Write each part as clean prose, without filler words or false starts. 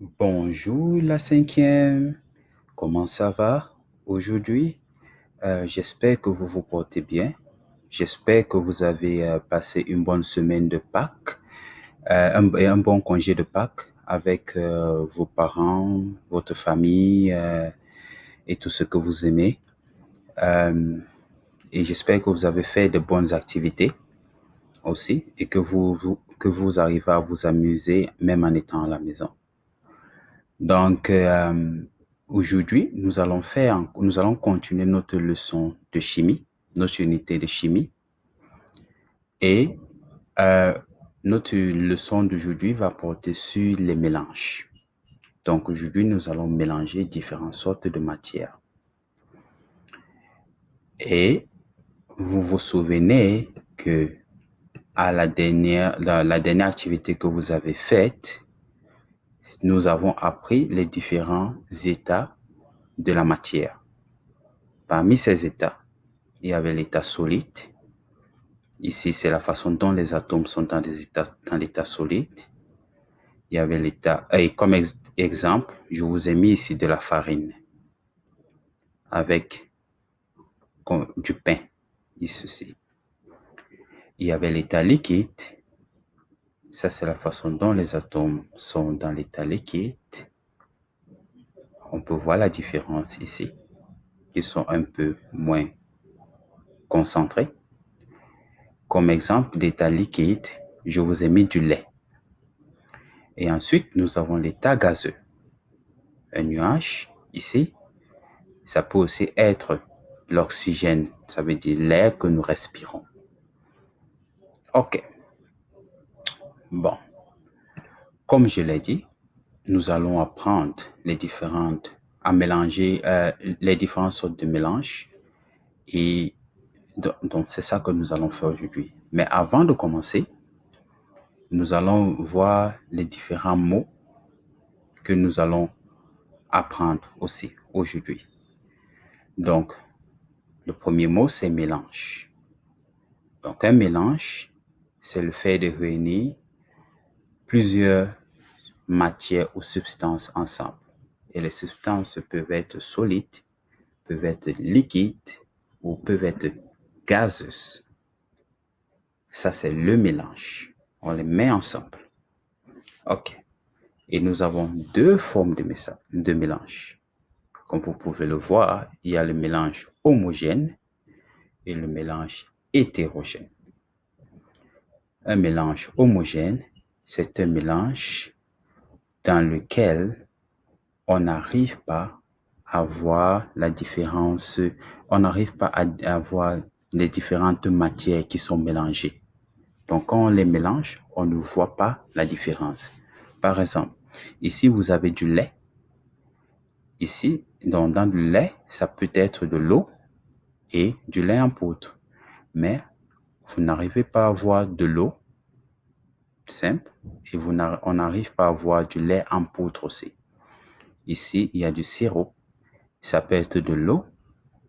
Bonjour la cinquième, comment ça va aujourd'hui? J'espère que vous vous portez bien. J'espère que vous avez passé une bonne semaine de Pâques, et un bon congé de Pâques avec vos parents, votre famille et tout ce que vous aimez. Euh, et j'espère que vous avez fait de bonnes activités aussi et que que vous arrivez à vous amuser même en étant à la maison. Donc, aujourd'hui, nous allons continuer notre leçon de chimie, notre unité de chimie. Et euh, notre leçon d'aujourd'hui va porter sur les mélanges. Donc, aujourd'hui, nous allons mélanger différentes sortes de matières. Et vous vous souvenez que la dernière activité que vous avez faite, nous avons appris les différents états de la matière. Parmi ces états, il y avait l'état solide. Ici, c'est la façon dont les atomes sont dans l'état solide. Il y avait l'état, et comme exemple, je vous ai mis ici de la farine avec du pain, ici. Il y avait l'état liquide. Ça, c'est la façon dont les atomes sont dans l'état liquide. On peut voir la différence ici. Ils sont un peu moins concentrés. Comme exemple d'état liquide, je vous ai mis du lait. Et ensuite, nous avons l'état gazeux. Un nuage, ici, ça peut aussi être l'oxygène, ça veut dire l'air que nous respirons. Ok, bon, comme je l'ai dit, nous allons apprendre à mélanger les différentes sortes de mélanges. Et donc, c'est ça que nous allons faire aujourd'hui. Mais avant de commencer, nous allons voir les différents mots que nous allons apprendre aussi aujourd'hui. Donc, le premier mot, c'est mélange. Donc, un mélange, c'est le fait de réunir plusieurs matières ou substances ensemble. Et les substances peuvent être solides, peuvent être liquides ou peuvent être gazeuses. Ça, c'est le mélange. On les met ensemble. OK. Et nous avons deux formes de mélange. Comme vous pouvez le voir, il y a le mélange homogène et le mélange hétérogène. Un mélange homogène, c'est un mélange dans lequel on n'arrive pas à voir la différence, on n'arrive pas à voir les différentes matières qui sont mélangées. Donc, quand on les mélange, on ne voit pas la différence. Par exemple, ici, vous avez du lait. Ici, dans le lait, ça peut être de l'eau et du lait en poudre. Mais vous n'arrivez pas à voir de l'eau simple et on n'arrive pas à voir du lait en poudre aussi. Ici, il y a du sirop. Ça peut être de l'eau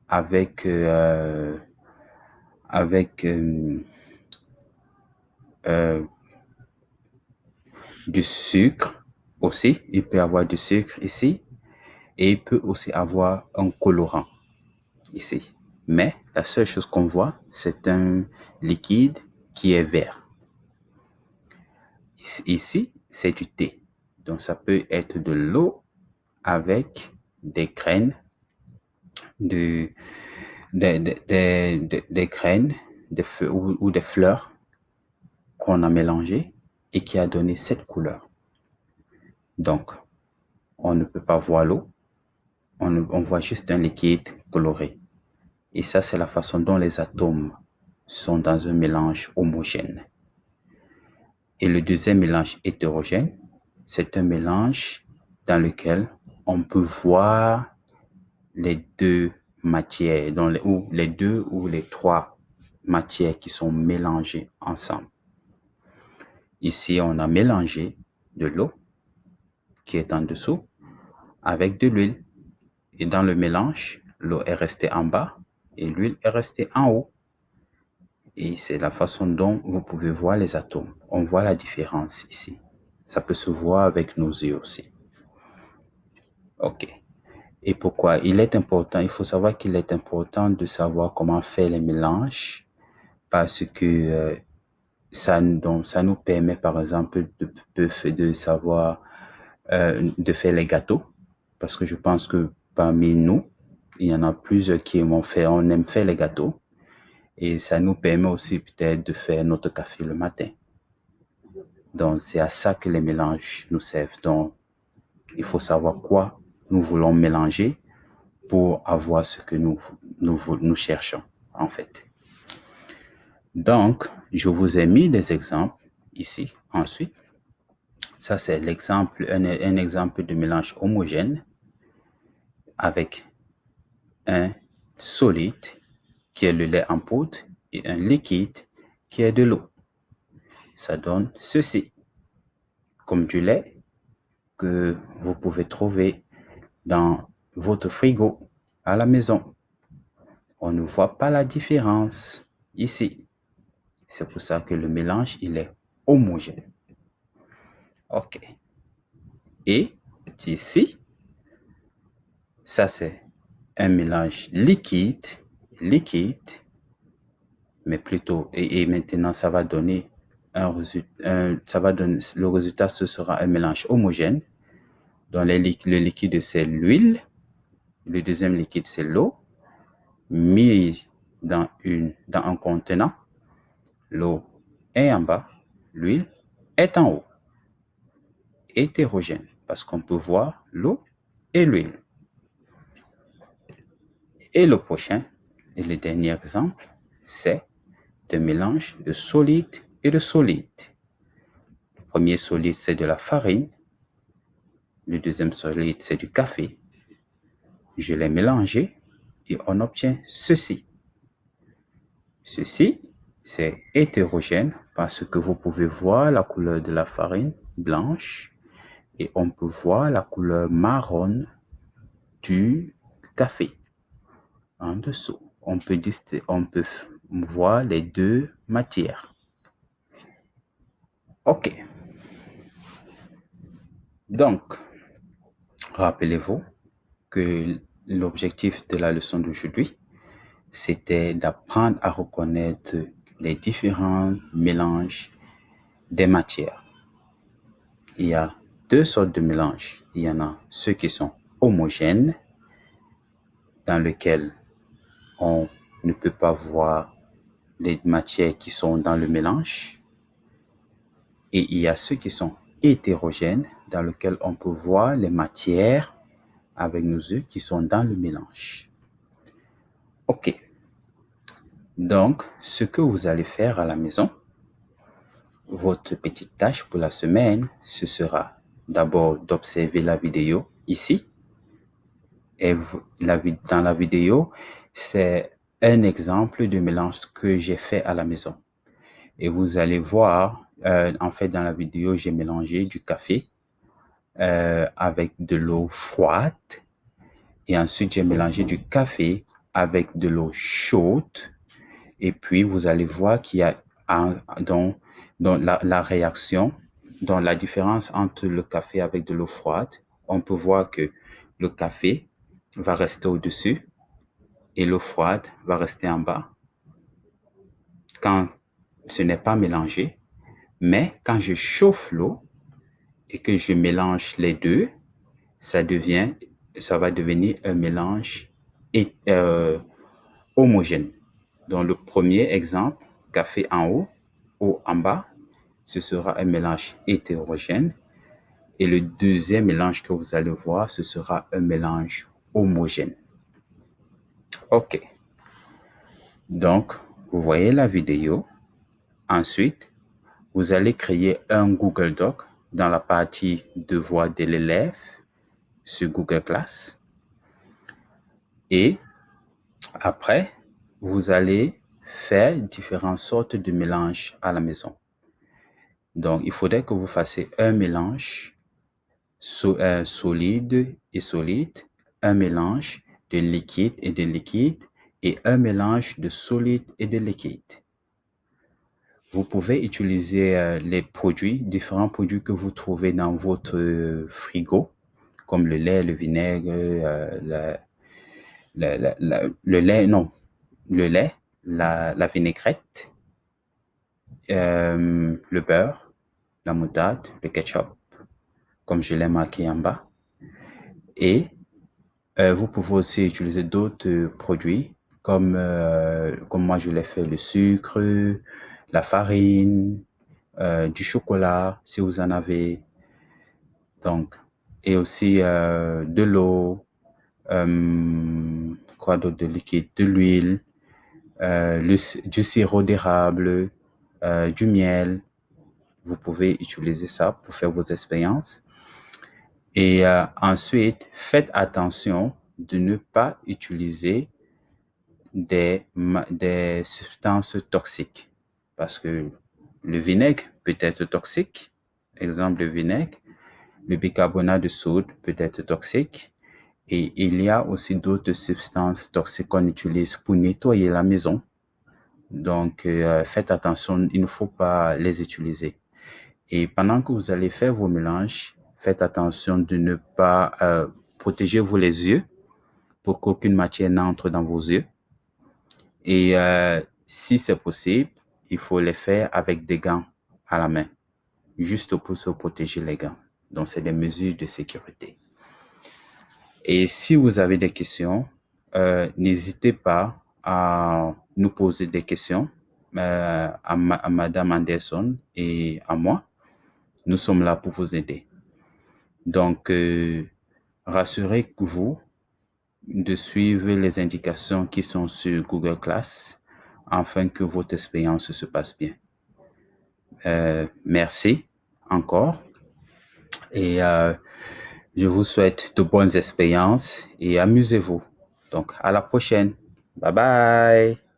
avec, avec du sucre aussi. Il peut y avoir du sucre ici et il peut aussi avoir un colorant ici. Mais la seule chose qu'on voit, c'est un liquide qui est vert. Ici, c'est du thé. Donc, ça peut être de l'eau avec des graines de, des graines de feu, ou des fleurs qu'on a mélangées et qui a donné cette couleur. Donc, on ne peut pas voir l'eau, on voit juste un liquide coloré. Et ça, c'est la façon dont les atomes sont dans un mélange homogène. Et le deuxième mélange hétérogène, c'est un mélange dans lequel on peut voir les deux matières, ou les deux ou les trois matières qui sont mélangées ensemble. Ici, on a mélangé de l'eau qui est en dessous avec de l'huile. Et dans le mélange, l'eau est restée en bas et l'huile est restée en haut. Et c'est la façon dont vous pouvez voir les atomes. On voit la différence ici. Ça peut se voir avec nos yeux aussi. OK. Et pourquoi? Il faut savoir qu'il est important de savoir comment faire les mélanges parce que ça nous permet, par exemple, de savoir, de faire les gâteaux. Parce que je pense que parmi nous, il y en a plusieurs qui on aime faire les gâteaux. Et ça nous permet aussi peut-être de faire notre café le matin. Donc, c'est à ça que les mélanges nous servent. Donc, il faut savoir quoi nous voulons mélanger pour avoir ce que nous cherchons, en fait. Donc, je vous ai mis des exemples ici. Ensuite, ça c'est un exemple de mélange homogène avec un solide qui est le lait en poudre et un liquide qui est de l'eau. Ça donne ceci, comme du lait que vous pouvez trouver dans votre frigo à la maison. On ne voit pas la différence ici. C'est pour ça que le mélange, il est homogène. OK. Et ici, ça c'est un mélange liquide, mais plutôt, et maintenant ça va donner le résultat, ce sera un mélange homogène. Dans le liquide, c'est l'huile. Le deuxième liquide, c'est l'eau. Mis dans un contenant. L'eau est en bas. L'huile est en haut. Hétérogène, parce qu'on peut voir l'eau et l'huile. Et le prochain, et le dernier exemple, c'est un mélange de solide et de solide. Le premier solide, c'est de la farine. Le deuxième solide, c'est du café. Je les mélange et on obtient ceci. Ceci, c'est hétérogène parce que vous pouvez voir la couleur de la farine blanche et on peut voir la couleur marron du café. En dessous, on peut voir les deux matières. OK. Donc, rappelez-vous que l'objectif de la leçon d'aujourd'hui, c'était d'apprendre à reconnaître les différents mélanges des matières. Il y a deux sortes de mélanges. Il y en a ceux qui sont homogènes, dans lesquels on ne peut pas voir les matières qui sont dans le mélange. Et il y a ceux qui sont hétérogènes, dans lesquels on peut voir les matières avec nos yeux qui sont dans le mélange. OK. Donc, ce que vous allez faire à la maison, votre petite tâche pour la semaine, ce sera d'abord d'observer la vidéo ici. Et dans la vidéo, c'est un exemple de mélange que j'ai fait à la maison. Et vous allez voir, en fait, dans la vidéo, j'ai mélangé du café avec de l'eau froide. Et ensuite, j'ai mélangé du café avec de l'eau chaude. Et puis, vous allez voir qu'il y a dans la réaction, dans la différence entre le café avec de l'eau froide, on peut voir que le café va rester au-dessus et l'eau froide va rester en bas quand ce n'est pas mélangé. Mais quand je chauffe l'eau et que je mélange les deux, ça va devenir un mélange homogène. Dans le premier exemple, café en haut, eau en bas, ce sera un mélange hétérogène. Et le deuxième mélange que vous allez voir, ce sera un mélange homogène. OK. Donc, vous voyez la vidéo. Ensuite, vous allez créer un Google Doc dans la partie devoir de l'élève sur Google Class. Et après, vous allez faire différentes sortes de mélanges à la maison. Donc, il faudrait que vous fassiez un mélange solide et solide, un mélange de liquide et de liquide et un mélange de solide et de liquide. Vous pouvez utiliser différents produits que vous trouvez dans votre frigo, comme le lait, le vinaigre, le lait, non, le lait, la vinaigrette, le beurre, la moutarde, le ketchup, comme je l'ai marqué en bas. Et vous pouvez aussi utiliser d'autres produits, comme moi je l'ai fait, le sucre, la farine, du chocolat, si vous en avez. Donc, et aussi de l'eau, quoi d'autre de liquide, de l'huile, du sirop d'érable, du miel. Vous pouvez utiliser ça pour faire vos expériences. Et ensuite, faites attention de ne pas utiliser des substances toxiques. Parce que le vinaigre peut être toxique. Exemple, le vinaigre. Le bicarbonate de soude peut être toxique. Et il y a aussi d'autres substances toxiques qu'on utilise pour nettoyer la maison. Donc, faites attention, il ne faut pas les utiliser. Et pendant que vous allez faire vos mélanges, faites attention de ne pas protéger-vous les yeux pour qu'aucune matière n'entre dans vos yeux. Et si c'est possible, il faut les faire avec des gants à la main, juste pour se protéger les gants. Donc, c'est des mesures de sécurité. Et si vous avez des questions, n'hésitez pas à nous poser des questions à Madame Anderson et à moi. Nous sommes là pour vous aider. Donc, rassurez-vous de suivre les indications qui sont sur Google Class afin que votre expérience se passe bien. Merci encore et je vous souhaite de bonnes expériences et amusez-vous. Donc, à la prochaine. Bye bye.